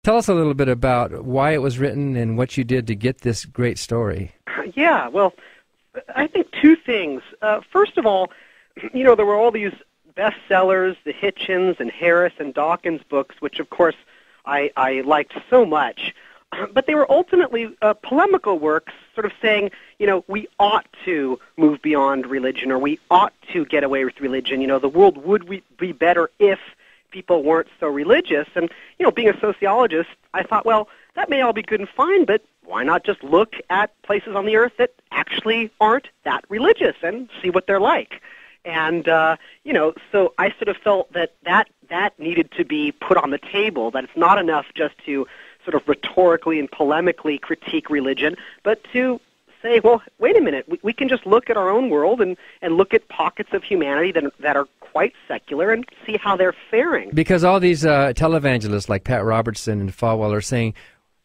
Tell us a little bit about why it was written and what you did to get this great story. Yeah, well, I think two things. First of all, there were all these bestsellers, the Hitchens and Harris and Dawkins books, which, of course, I liked so much. But they were ultimately polemical works, sort of saying, we ought to move beyond religion, or we ought to get away with religion. The world would be better if people weren't so religious. And, being a sociologist, I thought, well, that may all be good and fine, but why not just look at places on the earth that actually aren't that religious and see what they're like? And, so I sort of felt that needed to be put on the table, that it's not enough just to sort of rhetorically and polemically critique religion, but to say, well, wait a minute, we can just look at our own world and look at pockets of humanity that are quite secular and see how they're faring. Because all these televangelists like Pat Robertson and Falwell are saying,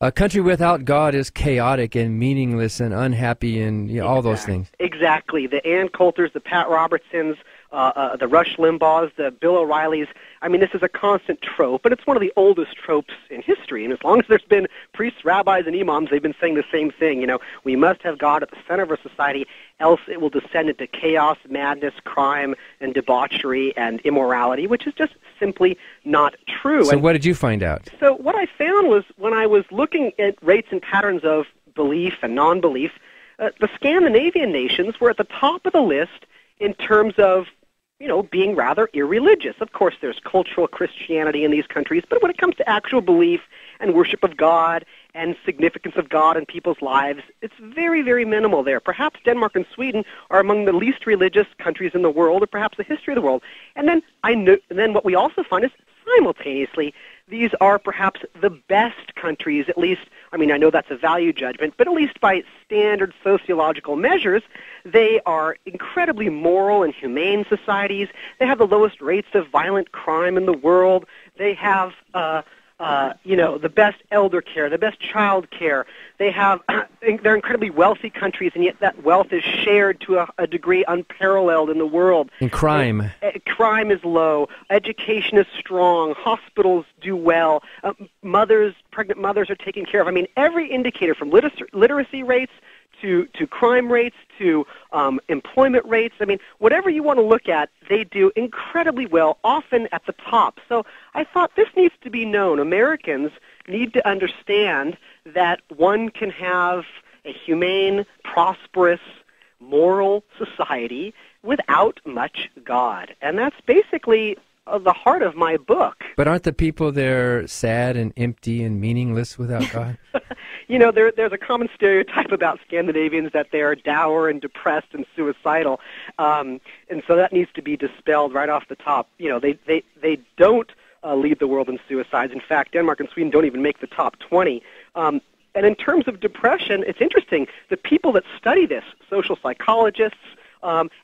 a country without God is chaotic and meaningless and unhappy and all those things. Exactly. The Ann Coulters, the Pat Robertsons, the Rush Limbaughs, the Bill O'Reillys. I mean, this is a constant trope, and it's one of the oldest tropes in history. And as long as there's been priests, rabbis, and imams, they've been saying the same thing. We must have God at the center of our society, else it will descend into chaos, madness, crime, and debauchery and immorality, which is just simply not true. So what did you find out? So what I found was when I was looking at rates and patterns of belief and non-belief, the Scandinavian nations were at the top of the list in terms of being rather irreligious. Of course, there's cultural Christianity in these countries, but when it comes to actual belief and worship of God and significance of God in people's lives, it's very, very minimal there. Perhaps Denmark and Sweden are among the least religious countries in the world, or perhaps the history of the world. And then what we also find is simultaneously, these are perhaps the best countries, at least, I know that's a value judgment, but at least by standard sociological measures, they are incredibly moral and humane societies. They have the lowest rates of violent crime in the world. They have, the best elder care, the best child care. They're incredibly wealthy countries, and yet that wealth is shared to a degree unparalleled in the world. And crime. Crime is low. Education is strong. Hospitals do well. Pregnant mothers are taken care of. Every indicator from literacy rates to crime rates to employment rates. Whatever you want to look at, they do incredibly well, often at the top. So I thought this needs to be known. Americans need to understand that one can have a humane, prosperous, moral society without much God. And that's basically the heart of my book. But aren't the people there sad and empty and meaningless without God? There's a common stereotype about Scandinavians that they're dour and depressed and suicidal, and so that needs to be dispelled right off the top. They don't lead the world in suicides. In fact, Denmark and Sweden don't even make the top 20. And in terms of depression, it's interesting. The people that study this, social psychologists,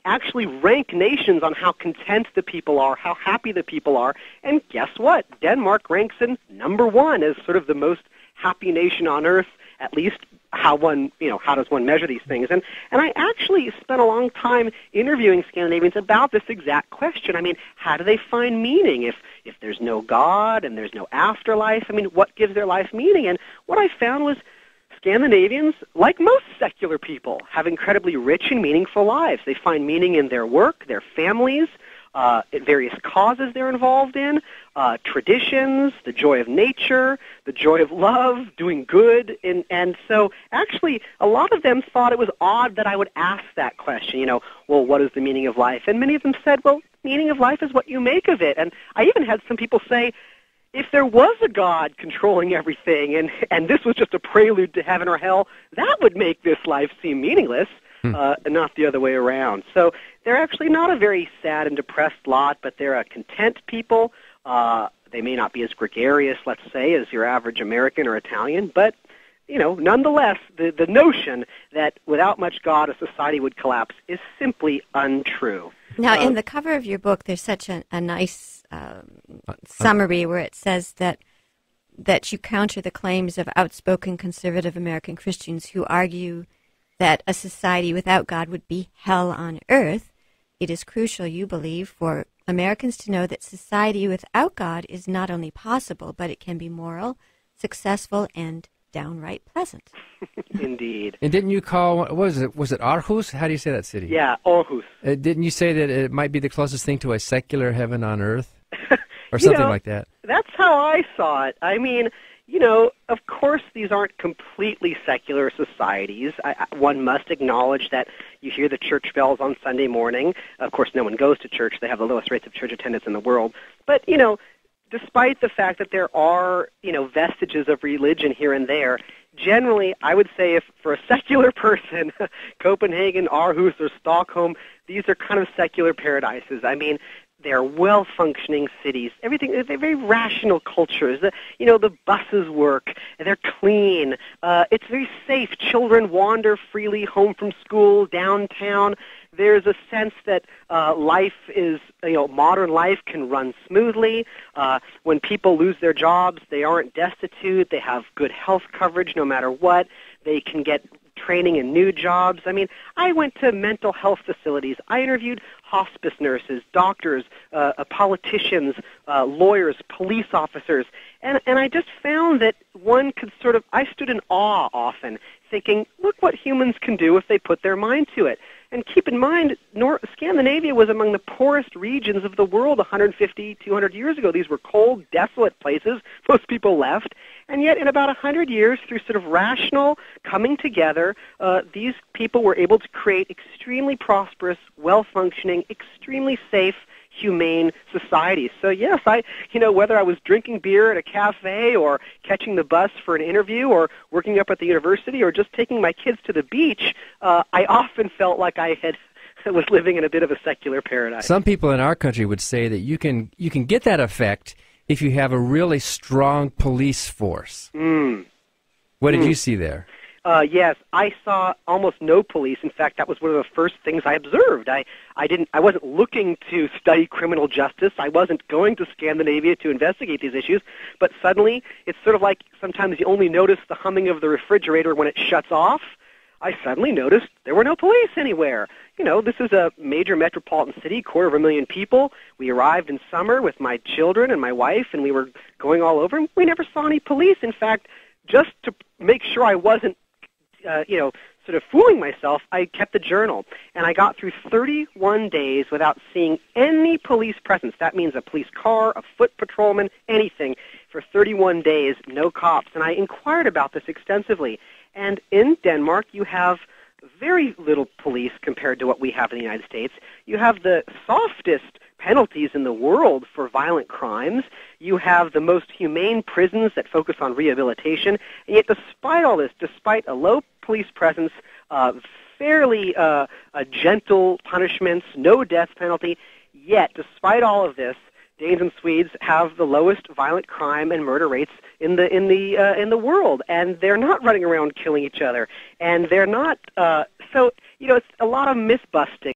actually rank nations on how content the people are, how happy the people are, and guess what? Denmark ranks in number one as sort of the most happy nation on earth, at least how does one measure these things? And I actually spent a long time interviewing Scandinavians about this exact question. How do they find meaning if there's no God and there's no afterlife? What gives their life meaning? And what I found was Scandinavians, like most secular people, have incredibly rich and meaningful lives. They find meaning in their work, their families, various causes they're involved in, traditions, the joy of nature, the joy of love, doing good. And so actually a lot of them thought it was odd that I would ask that question, what is the meaning of life? And many of them said, well, meaning of life is what you make of it. And I even had some people say, if there was a God controlling everything and this was just a prelude to heaven or hell, that would make this life seem meaningless. And not the other way around. So they're actually not a very sad and depressed lot, but they're a content people. They may not be as gregarious, let's say, as your average American or Italian, but, nonetheless, the notion that without much God a society would collapse is simply untrue. Now, in the cover of your book, there's such a nice summary where it says that you counter the claims of outspoken conservative American Christians who argue that a society without God would be hell on earth. It is crucial, you believe, for Americans to know that society without God is not only possible, but it can be moral, successful, and downright pleasant. Indeed. And didn't you call, what was it Aarhus? How do you say that city? Yeah, Aarhus. Didn't you say that it might be the closest thing to a secular heaven on earth? Or something like that? That's how I saw it. I mean, of course these aren't completely secular societies. One must acknowledge that you hear the church bells on Sunday morning. Of course, no one goes to church. They have the lowest rates of church attendance in the world. But, despite the fact that there are, vestiges of religion here and there, generally, I would say if for a secular person, Copenhagen, Aarhus, or Stockholm, these are kind of secular paradises. I mean, they're well-functioning cities. Everything, they're very rational cultures. The buses work. They're clean. It's very safe. Children wander freely home from school, downtown. There's a sense that life is, modern life can run smoothly. When people lose their jobs, they aren't destitute. They have good health coverage no matter what. They can get training in new jobs. I mean, I went to mental health facilities. I interviewed hospice nurses, doctors, politicians, lawyers, police officers, and I just found that one could I stood in awe often, thinking, look what humans can do if they put their mind to it. And keep in mind, Scandinavia was among the poorest regions of the world 150, 200 years ago. These were cold, desolate places. Most people left. And yet in about 100 years, through sort of rational coming together, these people were able to create extremely prosperous, well-functioning, extremely safe, humane societies. So yes, whether I was drinking beer at a cafe or catching the bus for an interview or working up at the university or just taking my kids to the beach, I often felt like I was living in a bit of a secular paradise. Some people in our country would say that you can get that effect if you have a really strong police force. What did you see there? Yes, I saw almost no police. In fact, that was one of the first things I observed. I wasn't looking to study criminal justice. I wasn't going to Scandinavia to investigate these issues. But suddenly, it's sort of like sometimes you only notice the humming of the refrigerator when it shuts off. I suddenly noticed there were no police anywhere. This is a major metropolitan city, 250,000 people. We arrived in summer with my children and my wife, and we were going all over. And we never saw any police. In fact, just to make sure I wasn't sort of fooling myself, I kept a journal, and I got through 31 days without seeing any police presence. That means a police car, a foot patrolman, anything. For 31 days, no cops. And I inquired about this extensively. And in Denmark, you have very little police compared to what we have in the United States. You have the softest penalties in the world for violent crimes. You have the most humane prisons that focus on rehabilitation. And yet despite all this, despite a low police presence, fairly gentle punishments, no death penalty, yet despite all of this, Danes and Swedes have the lowest violent crime and murder rates in the world, and they're not running around killing each other, and they're not. It's a lot of myth busting.